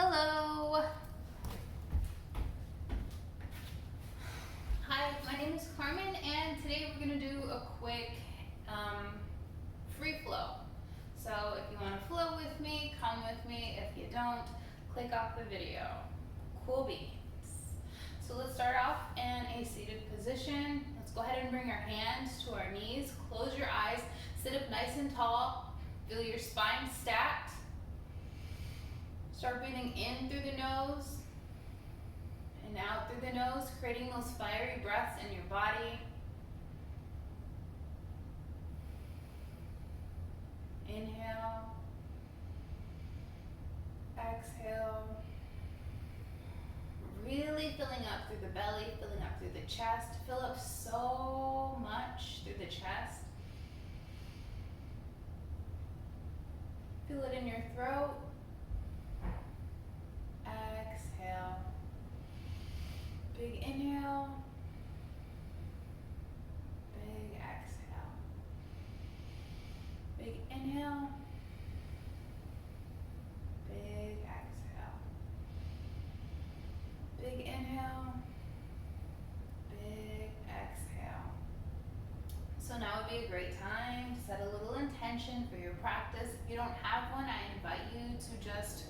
Hello. Hi, my name is Carmen, and today we're going to do a quick free flow. So if you want to flow with me, come with me. If you don't, click off the video. Cool beans. So let's start off in a seated position. Let's go ahead and bring our hands to our knees. Close your eyes. Sit up nice and tall. Feel your spine stacked. Start breathing in through the nose and out through the nose, creating those fiery breaths in your body. Inhale. Exhale. Really filling up through the belly, filling up through the chest. Fill up so much through the chest. Feel it in your throat. Exhale. Big inhale. Big exhale. Big inhale. Big exhale. Big inhale. Big exhale. So now would be a great time to set a little intention for your practice. If you don't have one, I invite you to just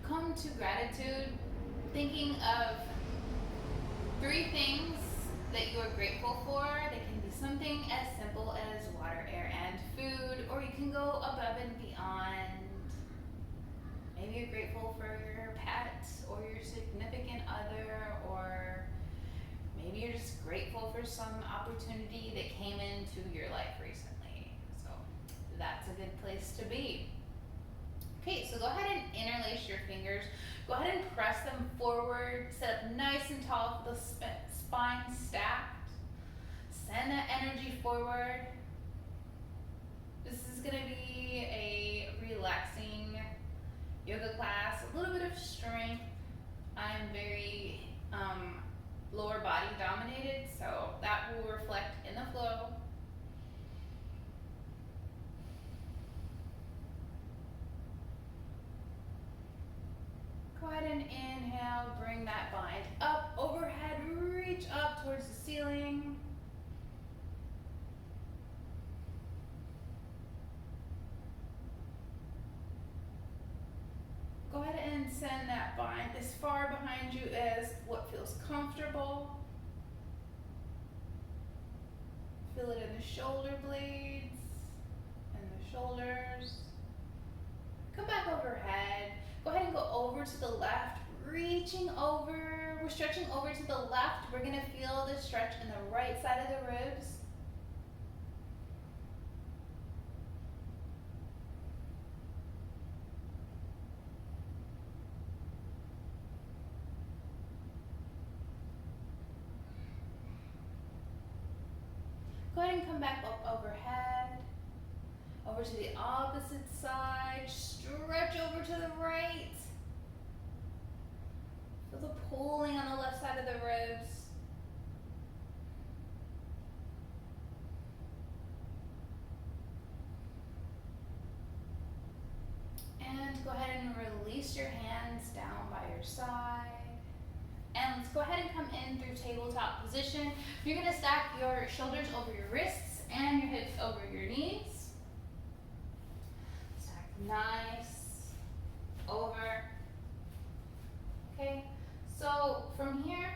come to gratitude, thinking of 3 things that you are grateful for. They can be something as simple as water, air, and food, or you can go above and beyond. Maybe you're grateful for your pet or your significant other, or maybe you're just grateful for some opportunity that came into your life recently. So that's a good place to be. Okay, so go ahead and interlace your fingers. Go ahead and press them forward. Sit up nice and tall with the spine stacked. Send that energy forward. This is going to be a relaxing yoga class, a little bit of strength. I'm very lower body dominated, so that will reflect in the flow. Go ahead and inhale, bring that bind up, overhead, reach up towards the ceiling. Go ahead and send that bind as far behind you as what feels comfortable. Feel it in the shoulder blades and the shoulders. Come back overhead. Go ahead and go over to the left, reaching over. We're stretching over to the left. We're going to feel the stretch in the right side of the ribs. Go ahead and come back up overhead. Over to the opposite side. Stretch over to the right. Feel the pulling on the left side of the ribs. And go ahead and release your hands down by your side. And let's go ahead and come in through tabletop position. You're going to stack your shoulders over your wrists and your hips over your knees. Stack nice over. Okay, so from here,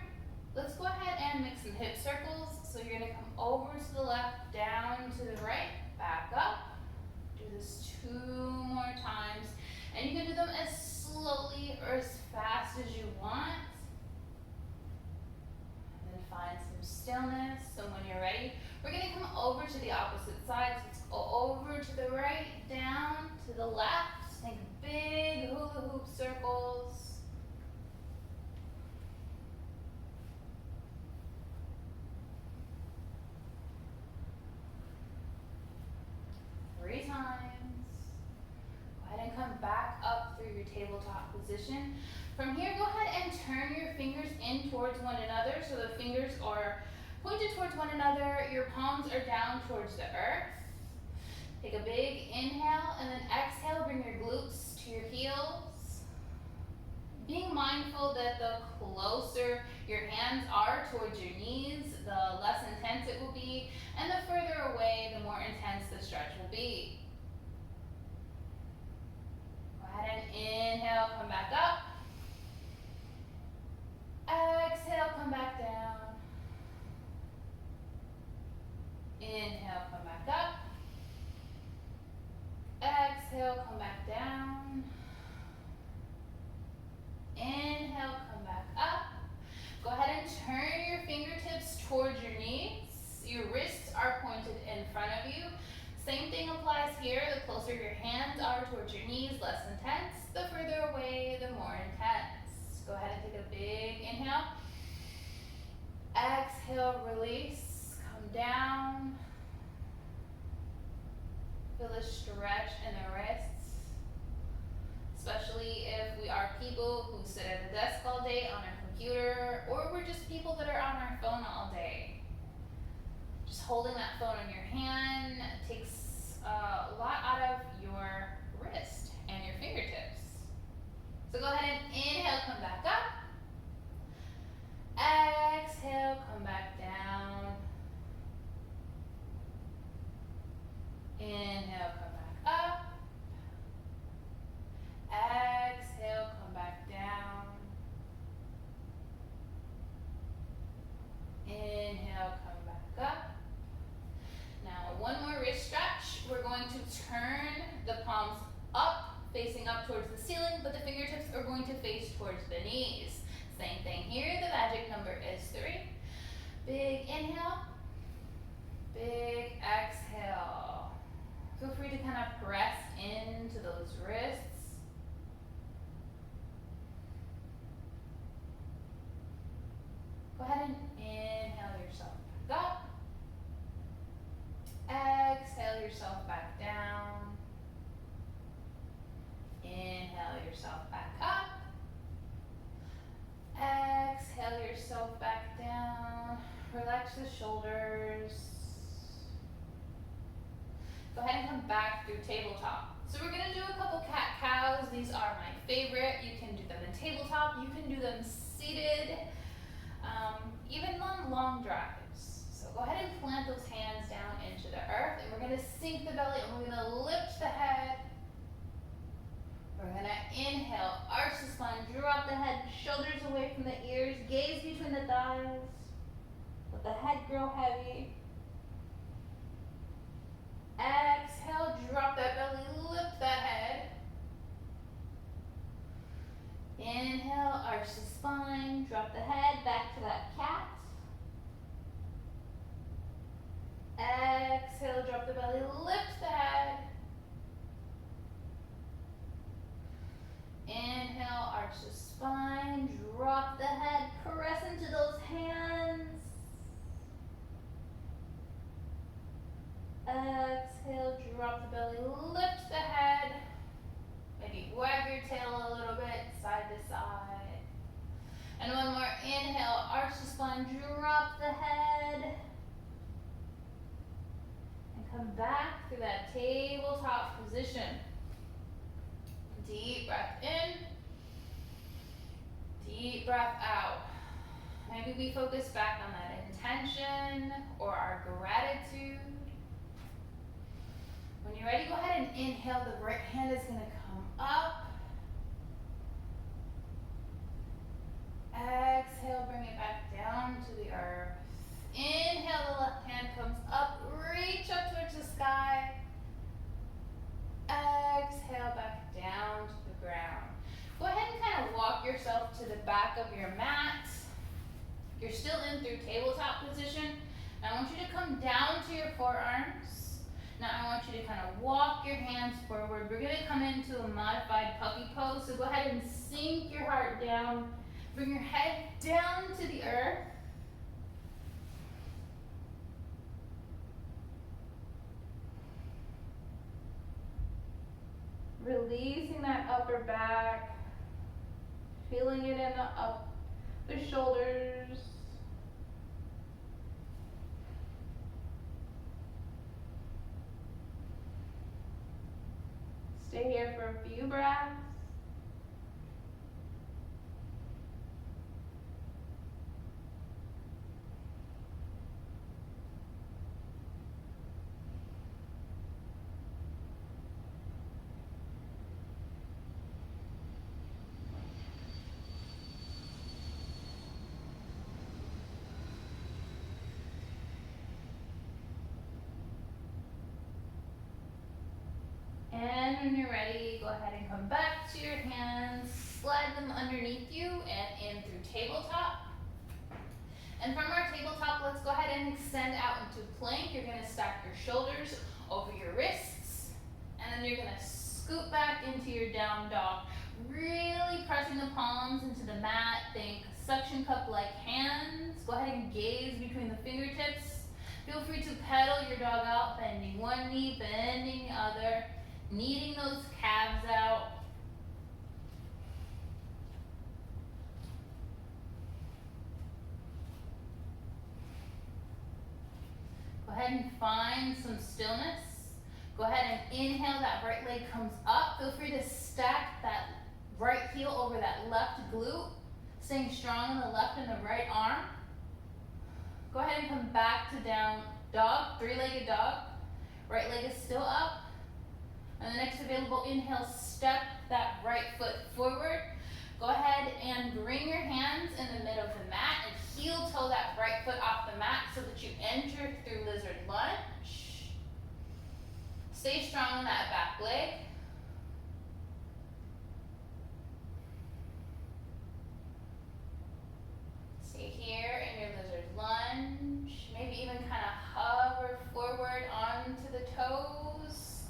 let's go ahead and mix some hip circles. So you're going to come over to the left, down to the right, back up. Do this 2 more times. And you can do them as slowly or as fast as you want. Find some stillness. So when you're ready, we're going to come over to the opposite side. So let's go over to the right, down to the left. Think big hula hoop circles. Three times. Go ahead and come back up through your tabletop position. From here, go ahead and turn your fingers in towards one another. So the fingers are pointed towards one another. Your palms are down towards the earth. Take a big inhale and then exhale. Bring your glutes to your heels. Being mindful that the closer your hands are towards your knees, the less intense it will be, and the further away, the more intense the stretch will be. Go ahead and inhale, come back up. Exhale, come back down. Inhale, come back up. Exhale, come back down. Inhale, come back up. Go ahead and turn your fingertips towards your knees. Your wrists are pointed in front of you. Same thing applies here. The closer your hands are towards your knees, less intense. The further away, the more intense. Go ahead and take a big inhale. Exhale, release. Come down. Feel the stretch in the wrists. Especially if we are people who sit at a desk all day on our computer, or we're just people that are on our phone all day. Just holding that phone in your hand takes a lot out of your wrist and your fingertips. So go ahead and inhale, come back up. Exhale, come back down. Inhale, come back up. Exhale, come back down. Inhale, come back up. Now, one more wrist stretch. We're going to turn the palms up, facing up towards the ceiling, but the fingertips are going to face towards the knees. Same thing here. The magic number is 3. Big inhale. Big exhale. Feel free to kind of press into those wrists. Go ahead and inhale yourself back up. Exhale yourself back down. Inhale yourself back up. Exhale yourself back down. Relax the shoulders. Go ahead and come back through tabletop. So we're gonna do a couple cat-cows. These are my favorite. You can do them in tabletop. You can do them seated, even on long drives. So go ahead and plant those hands down into the earth, and we're gonna sink the belly, and we're gonna lift the head. We're gonna inhale, arch the spine, drop the head, shoulders away from the ears, gaze between the thighs. Let the head grow heavy. Exhale, drop that belly, lift that head. Inhale, arch the spine, drop the head, back to that cat. Exhale, drop the belly, lift the head. Inhale, arch the spine, drop the head, press into those hands. Exhale, drop the belly, lift the head. Maybe wag your tail a little bit, side to side. And one more, inhale, arch the spine, drop the head. And come back to that tabletop position. Deep breath in, deep breath out. Maybe we focus back on that intention or our gratitude. When you're ready, go ahead and inhale. The right hand is going to come up. Exhale, bring it back down to the earth. Inhale, the left hand comes up. Reach up towards the sky. Exhale, back down to the ground. Go ahead and kind of walk yourself to the back of your mat. You're still in through tabletop position. Now I want you to come down to your forearms. Now I want you to kind of walk your hands forward. We're going to come into a modified puppy pose. So go ahead and sink your heart down. Bring your head down to the earth. Releasing that upper back. Feeling it in the shoulders. Stay here for a few breaths. And when you're ready, go ahead and come back to your hands, slide them underneath you and in through tabletop. And from our tabletop, let's go ahead and extend out into plank. You're gonna stack your shoulders over your wrists, and then you're gonna scoot back into your down dog, really pressing the palms into the mat. Think suction cup-like hands. Go ahead and gaze between the fingertips. Feel free to pedal your dog out, bending one knee, bending the other, kneading those calves out. Go ahead and find some stillness. Go ahead and inhale, that right leg comes up. Feel free to stack that right heel over that left glute, staying strong in the left and the right arm. Go ahead and come back to down dog, three-legged dog. Right leg is still up. And the next available inhale, step that right foot forward. Go ahead and bring your hands in the middle of the mat and heel toe that right foot off the mat so that you enter through lizard lunge. Stay strong on that back leg. Stay here in your lizard lunge. Maybe even kind of hover forward onto the toes.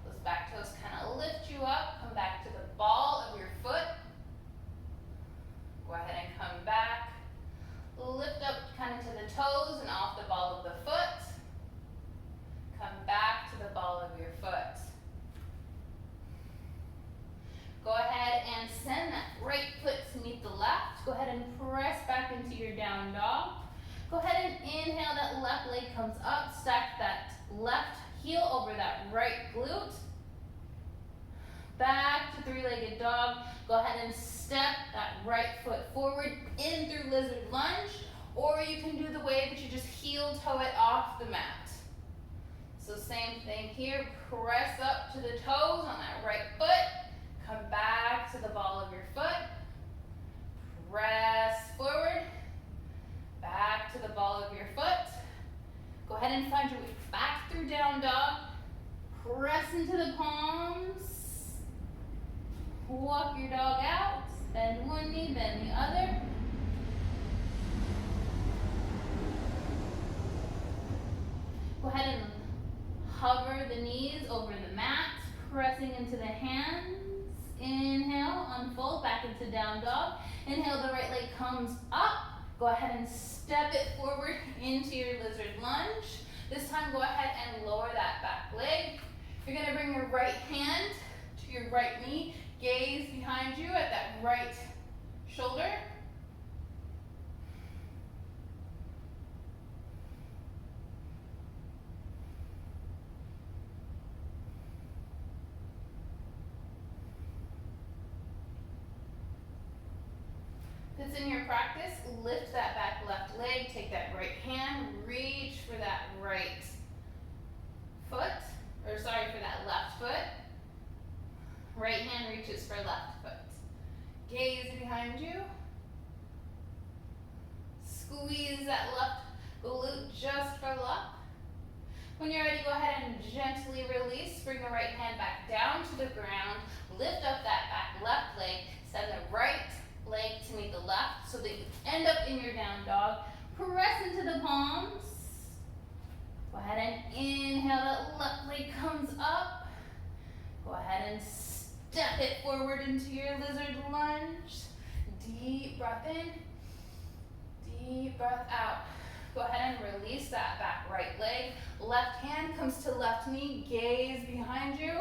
Those back toes kind of lift you up. Come back to the ball of your foot. Go ahead and come back. Lift up kind of to the toes and off the ball of the foot. Come back to the ball of your foot. Go ahead and send that right foot to meet the left. Go ahead and press back into your down dog. Go ahead and inhale, that left leg comes up. Stack that left heel over that right glute. Back to three-legged dog. Go ahead and step that right foot forward in through lizard lunge, or you can do the way that you just heel toe it off the mat. So same thing here, press up to the toes on that right foot, come back to the ball of your foot, press forward, back to the ball of your foot. Go ahead and find your way back through down dog, press into the palms. Walk your dog out, bend one knee, bend the other. Go ahead and hover the knees over the mat, pressing into the hands. Inhale, unfold back into down dog. Inhale, the right leg comes up. Go ahead and step it forward into your lizard lunge. This time, go ahead and lower that back leg. You're gonna bring your right hand to your right knee. Gaze behind you at that right shoulder. If it's in your practice, lift that back left leg, take that right hand, reach for that right foot, or sorry, for that left foot. Right hand reaches for left foot. Gaze behind you. Squeeze that left glute just for luck. When you're ready, go ahead and gently release. Bring the right hand back down to the ground. Lift up that back left leg. Send the right leg to meet the left so that you end up in your down dog. Press into the palms. Go ahead and inhale, that left leg comes up. Go ahead and step it forward into your lizard lunge. Deep breath in, deep breath out. Go ahead and release that back right leg. Left hand comes to left knee, gaze behind you.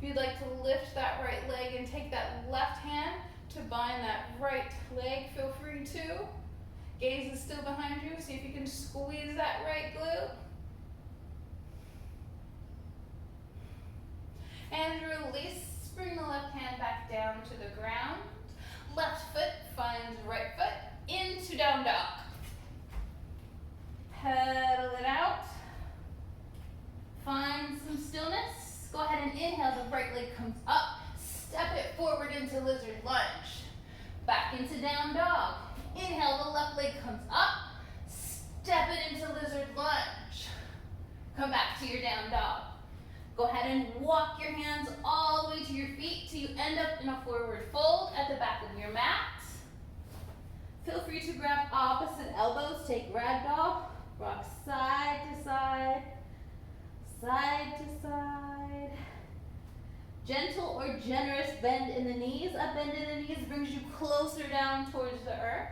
If you'd like to lift that right leg and take that left hand to bind that right leg, feel free to. Gaze is still behind you. See if you can squeeze that right glute. And release. Bring the left hand back down to the ground. Left foot finds right foot into down dog. Pedal it out. Find some stillness. Go ahead and inhale. The right leg comes up. Step it forward into into lizard lunge. Back into down dog. Inhale, the left leg comes up. Step it into lizard lunge. Come back to your down dog. Go ahead and walk your hands all the way to your feet till you end up in a forward fold at the back of your mat. Feel free to grab opposite elbows. Take ragdoll. Rock side to side. Side to side. Gentle or generous bend in the knees. A bend in the knees brings you closer down towards the earth.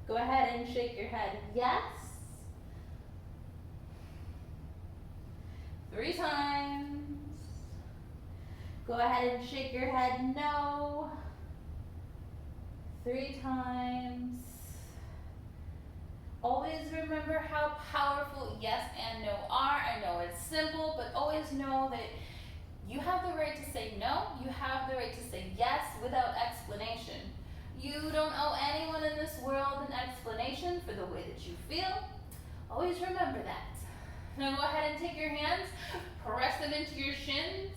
Go ahead and shake your head. Yes. 3 times. Go ahead and shake your head. No. 3 times. Always remember how powerful yes and no are. I know it's simple, but always know that you have the right to say no. You have the right to say yes without explanation. You don't owe anyone in this world an explanation for the way that you feel. Always remember that. Now go ahead and take your hands, press them into your shins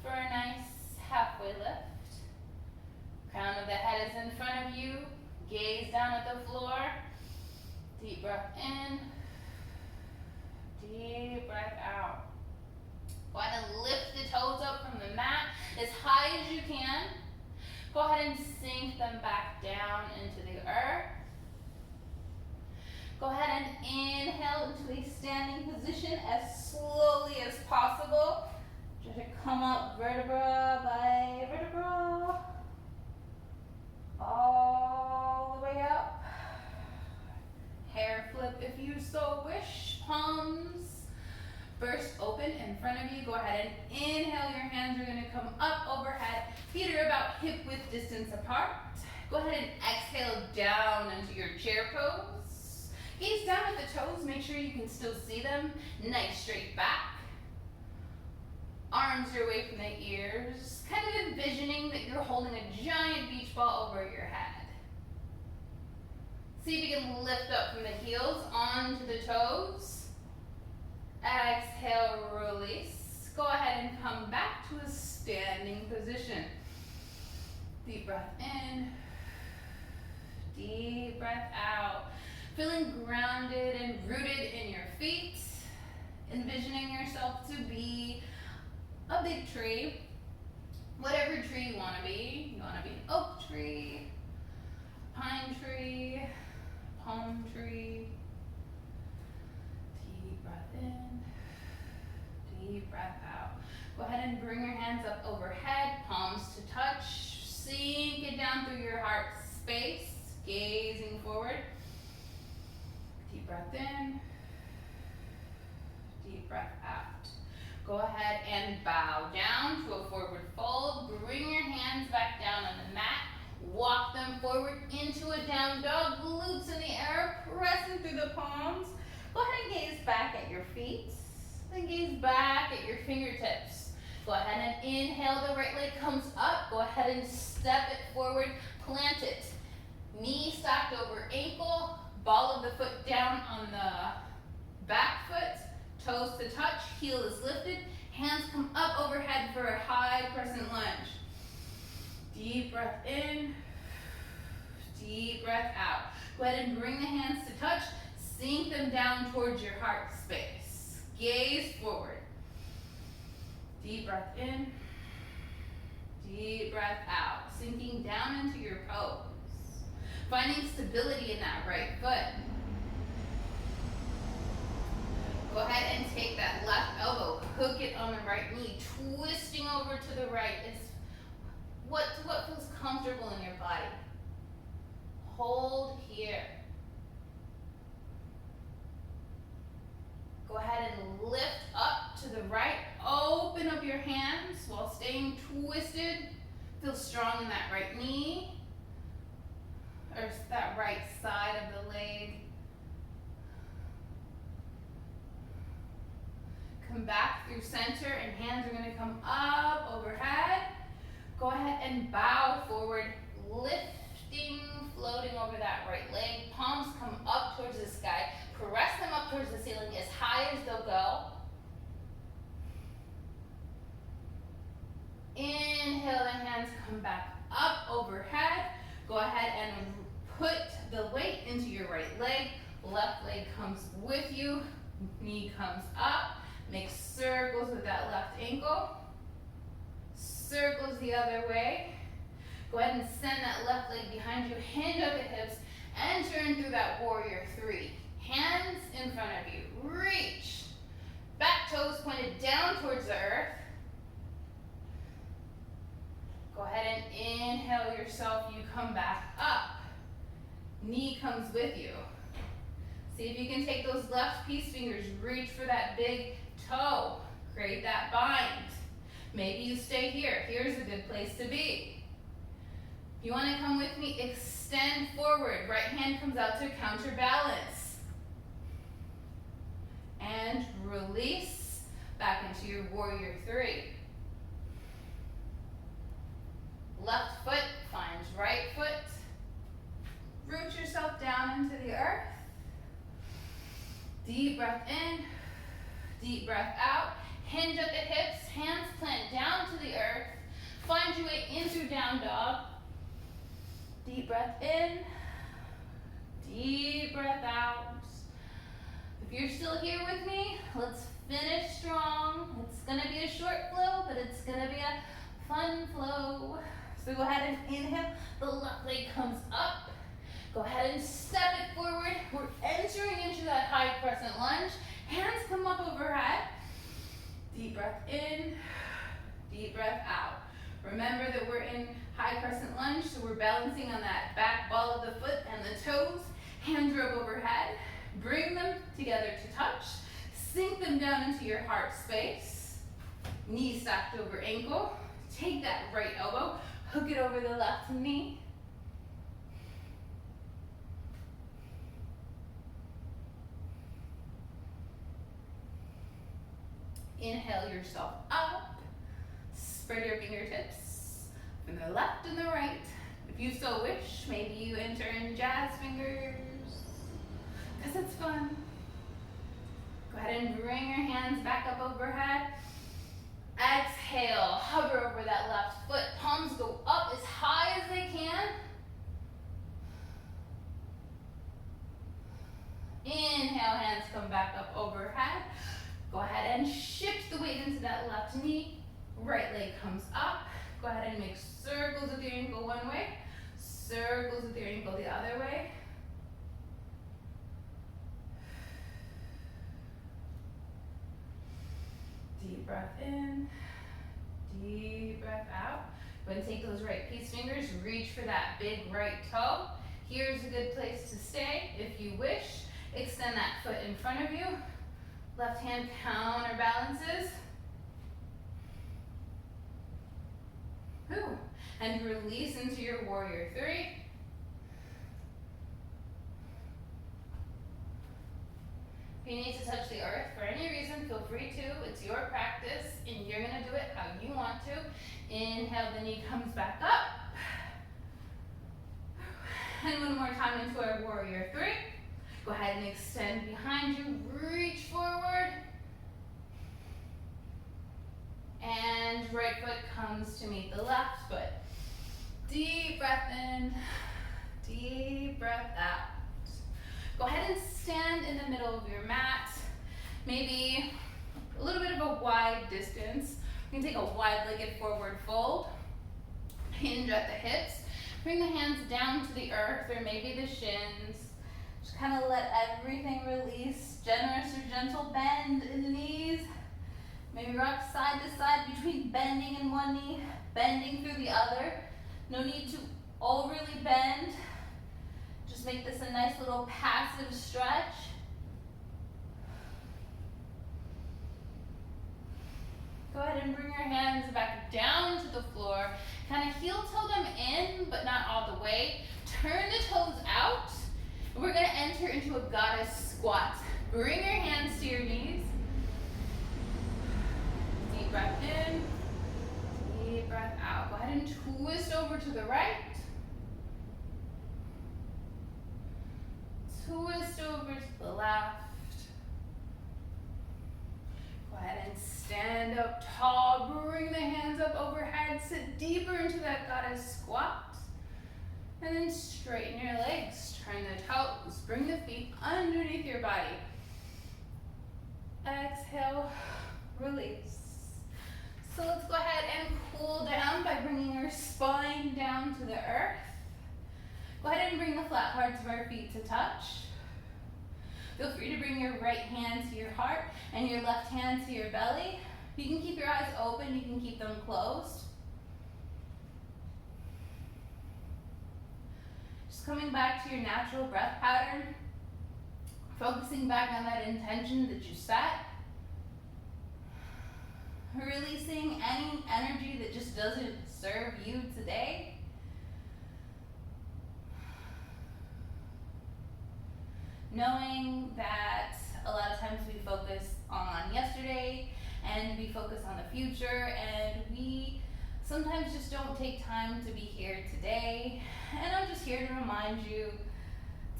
for a nice halfway lift. Crown of the head is in front of you. Gaze down at the floor. Deep breath in. Deep breath out. Go ahead and lift the toes up from the mat as high as you can. Go ahead and sink them back down into the earth. Go ahead and inhale into a standing position as slowly as possible. Try to come up vertebra by vertebra. All the way up. Hair flip if you so wish. Palms burst open in front of you. Go ahead and inhale. Your hands are going to come up overhead. Feet are about hip width distance apart. Go ahead and exhale down into your chair pose. Gaze down at the toes. Make sure you can still see them. Nice straight back. Arms are away from the ears. Kind of envisioning that you're holding a giant beach ball over your head. See if you can lift up from the heels onto the toes. Exhale, release. Go ahead and come back to a standing position. Deep breath in. Deep breath out. Feeling grounded and rooted in your feet. Envisioning yourself to be a big tree. Whatever tree you want to be. You want to be an oak tree, pine tree, palm tree. Deep breath in, deep breath out. Go ahead and bring your hands up overhead, palms to touch. Sink it down through your heart space, gazing forward. Deep breath in, deep breath out. Go ahead and bow down to a forward fold. Bring your hands back down on the mat. Walk them forward into a down dog. Glutes in the air, pressing through the palms. Go ahead and gaze back at your feet. Then gaze back at your fingertips. Go ahead and inhale, the right leg comes up. Go ahead and step it forward, plant it. Knee stacked over ankle, ball of the foot down on the back foot. Toes to touch, heel is lifted, hands come up overhead for a high crescent lunge. Deep breath in, deep breath out. Go ahead and bring the hands to touch, sink them down towards your heart space. Gaze forward. Deep breath in, deep breath out. Sinking down into your pose. Finding stability in that right foot. Go ahead and take that left elbow, hook it on the right knee, twisting over to the right. It's what feels comfortable in your body. Hold here. Go ahead and lift up to the right. Open up your hands while staying twisted. Feel strong in that right knee, or that right side of the leg. Come back through center and hands are going to come up overhead. Go ahead and bow forward, lifting, floating over that right leg. Palms come up towards the sky. Press them up towards the ceiling as high as they'll go. come back up overhead. Go ahead and put the weight into your right leg. Left leg comes with you. Knee comes up. Make circles with that left ankle. Circles the other way. Go ahead and send that left leg behind you. Hinge at the hips and turn through that warrior three. Hands in front of you. Reach. Back toes pointed down towards the earth. Go ahead and inhale yourself. You come back up. Knee comes with you. See if you can take those left peace fingers. Reach for that big toe. Create that bind. Maybe you stay here. Here's a good place to be. If you want to come with me, extend forward. Right hand comes out to counterbalance. And release back into your warrior three. Left foot finds right foot. Root yourself down into the earth. Deep breath in, deep breath out. Hinge at the hips, hands plant down to the earth. Find your way into down dog. Deep breath in, deep breath out. If you're still here with me, let's finish strong. It's gonna be a short flow, but it's gonna be a fun flow. So go ahead and inhale, the left leg comes up. Go ahead and step it forward. We're entering into that high crescent lunge. Hands come up overhead. Deep breath in, deep breath out. Remember that we're in high crescent lunge, so we're balancing on that back ball of the foot and the toes. Hands are up overhead. Bring them together to touch. Sink them down into your heart space. Knee stacked over ankle. Take that right elbow, hook it over the left knee. Inhale yourself up. Spread your fingertips from the left and the right. If you so wish, maybe you enter in jazz fingers, because it's fun. Go ahead and bring your hands back up overhead. Exhale, hover over that left foot. Palms go up as high as they can. Inhale, hands come back up overhead. Go ahead and shift the weight into that left knee. Right leg comes up. Go ahead and make circles with your ankle one way. Circles with your ankle the other way. Deep breath in. Deep breath out. Go ahead and take those right peace fingers. Reach for that big right toe. Here's a good place to stay. If you wish, extend that foot in front of you. Left hand counterbalances. Whew. And release into your warrior three. If you need to touch the earth for any reason, feel free to. It's your practice, and you're gonna do it how you want to. Inhale, the knee comes back up. And one more time into our warrior three. Go ahead and extend behind you, reach forward. And right foot comes to meet the left foot. Deep breath in, deep breath out. Go ahead and stand in the middle of your mat. Maybe a little bit of a wide distance. You can take a wide-legged forward fold. Hinge at the hips. Bring the hands down to the earth or maybe the shins. Just kind of let everything release. Generous or gentle bend in the knees. Maybe rock side to side between bending in one knee, bending through the other. No need to overly bend. Just make this a nice little passive stretch. Go ahead and bring your hands back down to the floor. Kind of heel toe them in, but not all the way. Turn the toes out. We're going to enter into a goddess squat. Bring your hands to your knees. Deep breath in. Deep breath out. Go ahead and twist over to the right. Twist over to the left. Go Go ahead and stand up tall, bring the hands up overhead, sit deeper into that goddess squat. And then straighten your legs, turn the toes, bring the feet underneath your body. Exhale, release. So let's go ahead and cool down by bringing your spine down to the earth. Go ahead and bring the flat parts of our feet to touch. Feel free to bring your right hand to your heart and your left hand to your belly. You can keep your eyes open, you can keep them closed. Just coming back to your natural breath pattern, focusing back on that intention that you set. Releasing any energy that just doesn't serve you today. Knowing that a lot of times we focus on yesterday and we focus on the future, and we sometimes just don't take time to be here today. And I'm just here to remind you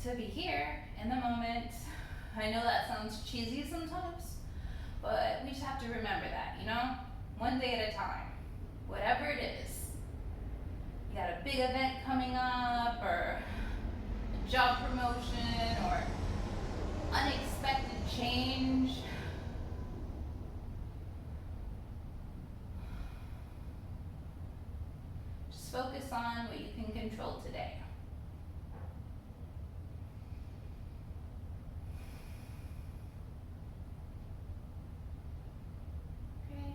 to be here in the moment. I know that sounds cheesy sometimes, but we just have to remember that, you know? One day at a time, whatever it is. You got a big event coming up, or a job promotion, or unexpected change. Just focus on what you can control today. Okay.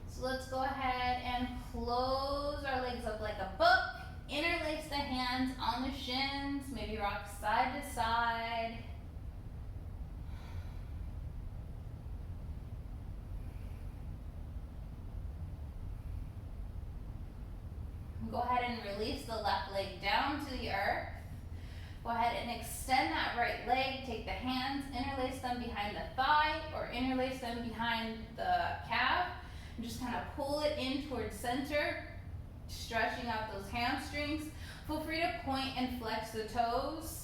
So let's go ahead and close our legs up like a book. Interlace the hands on the shins, maybe rock side to side. Go ahead and release the left leg down to the earth. Go ahead and extend that right leg. Take the hands, interlace them behind the thigh or interlace them behind the calf. And just kind of pull it in towards center, stretching out those hamstrings. Feel free to point and flex the toes.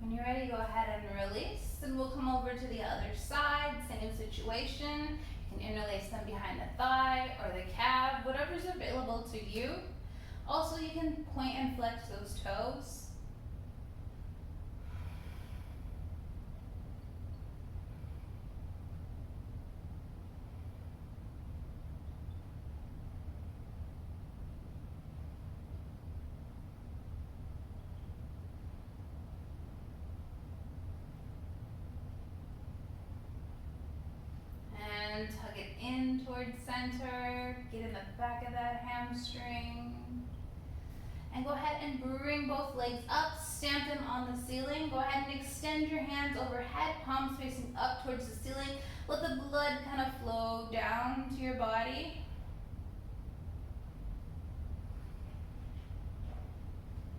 When you're ready, go ahead and release, and we'll come over to the other side, same situation. You can interlace them behind the thigh or the calf, whatever's available to you. Also, you can point and flex those toes. And tug it in towards center, get in the back of that hamstring. And go ahead and bring both legs up, stamp them on the ceiling. Go ahead and extend your hands overhead, palms facing up towards the ceiling. Let the blood kind of flow down to your body.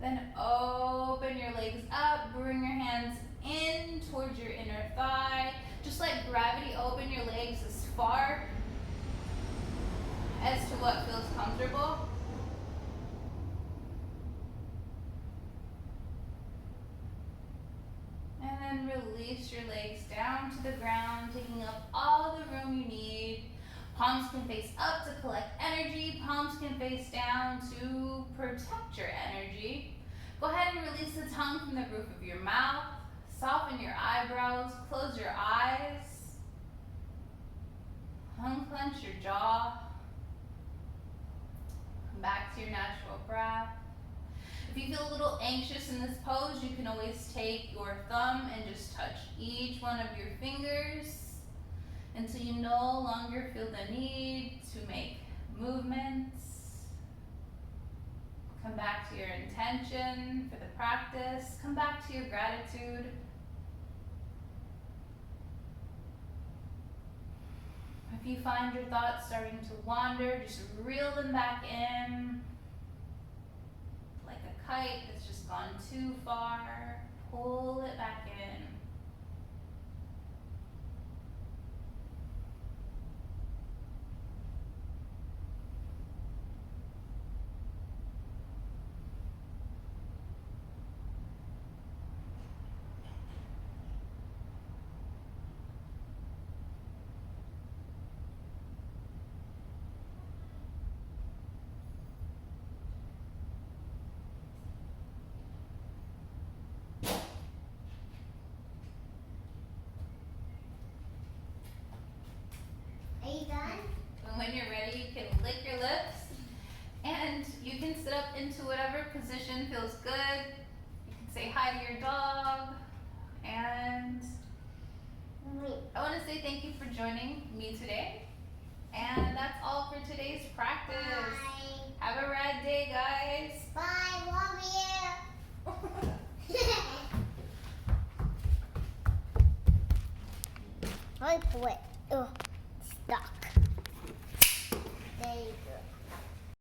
Then open your legs up, bring your hands in towards your inner thigh. Just like gravity, open your legs as far as to what feels comfortable. And then release your legs down to the ground, taking up all the room you need. Palms can face up to collect energy. Palms can face down to protect your energy. Go ahead and release the tongue from the roof of your mouth. Soften your eyebrows, close your eyes. Unclench your jaw. Come back to your natural breath. If you feel a little anxious in this pose, you can always take your thumb and just touch each one of your fingers until you no longer feel the need to make movements. Come back to your intention for the practice. Come back to your gratitude. If you find your thoughts starting to wander, just reel them back in. Like a kite that's just gone too far, pull it back in. And when you're ready, you can lick your lips and you can sit up into whatever position feels good. You can say hi to your dog. And I want to say thank you for joining me today. And that's all for today's practice. Bye. Have a rad day, guys. Bye, love you. I quit. Stuck.